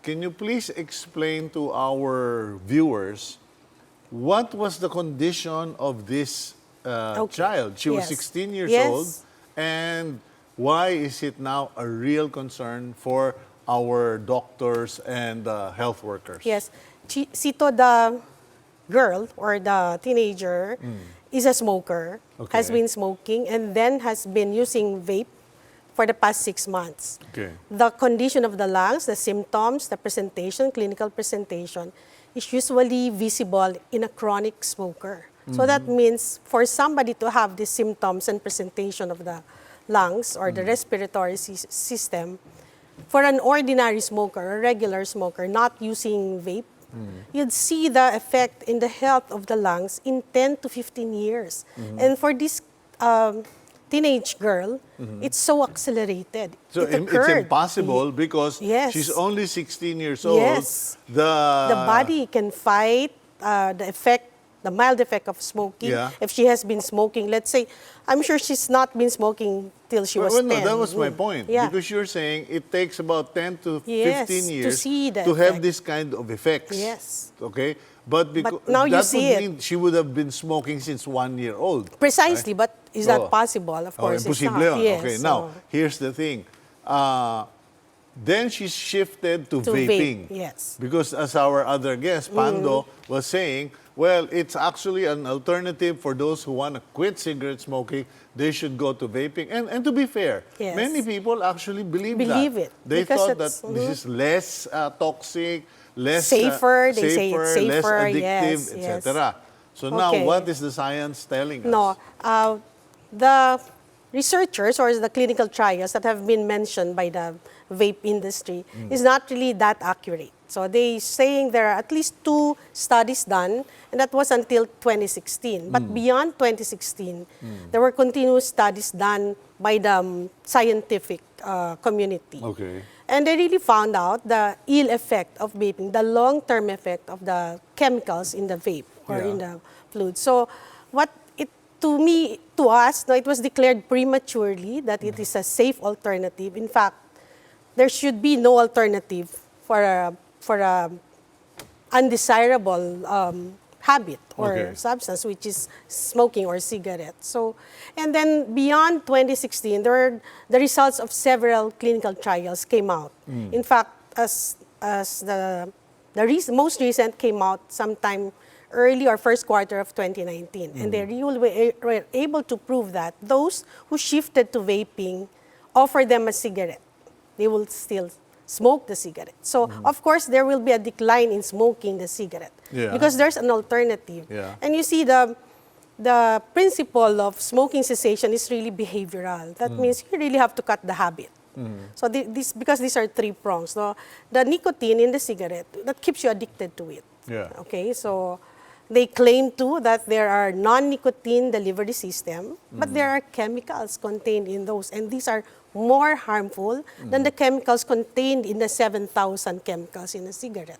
can you please explain to our viewers what was the condition of this child? She was 16 years old, and why is it now a real concern for our doctors and health workers? Yes. Sito, the girl or the teenager is a smoker, has been smoking, and then has been using vape for the past 6 months. Okay. The condition of the lungs, the symptoms, the presentation, clinical presentation, is usually visible in a chronic smoker. So that means for somebody to have the symptoms and presentation of the lungs or the respiratory system, for an ordinary smoker, a regular smoker, not using vape, you'd see the effect in the health of the lungs in 10 to 15 years. And for this teenage girl, it's so accelerated. So it it's impossible because she's only 16 years old. Yes. The body can fight the mild effect of smoking. If she has been smoking, let's say, I'm sure she's not been smoking till she was 10. No, that was my point. Because you're saying it takes about 10 to 15 years to have this kind of effects. Yes. Okay? But now you that see would mean she would have been smoking since 1 year old. Precisely, right? But is that possible? Of course, it's not. Yes, okay, now, here's the thing. Then she shifted to vaping. Yes. Because as our other guest, Pando, was saying, well, it's actually an alternative for those who want to quit cigarette smoking. They should go to vaping. And to be fair, many people actually believe it. They thought that this is less toxic, less safer, they say it's safer, less addictive, etc. So now, what is the science telling us? No, the researchers or the clinical trials that have been mentioned by the vape industry is not really that accurate. So they saying there are at least 2 studies done, and that was until 2016. But beyond 2016, there were continuous studies done by the scientific community. Okay. And they really found out the ill effect of vaping, the long-term effect of the chemicals in the vape or in the fluid. So to us, it was declared prematurely that it is a safe alternative. In fact, there should be no alternative for a undesirable habit or substance, which is smoking or cigarettes. So, and then beyond 2016, the results of several clinical trials came out. In fact, as the most recent came out sometime early or first quarter of 2019, and they were able to prove that those who shifted to vaping, offer them a cigarette, they will still smoke the cigarette. So, of course, there will be a decline in smoking the cigarette because there's an alternative. And you see, the principle of smoking cessation is really behavioral. That means you really have to cut the habit. So, because these are 3 prongs. No? The nicotine in the cigarette, that keeps you addicted to it. Okay, so they claim too that there are non-nicotine delivery system, but there are chemicals contained in those, and these are more harmful than the chemicals contained in the 7,000 chemicals in a cigarette.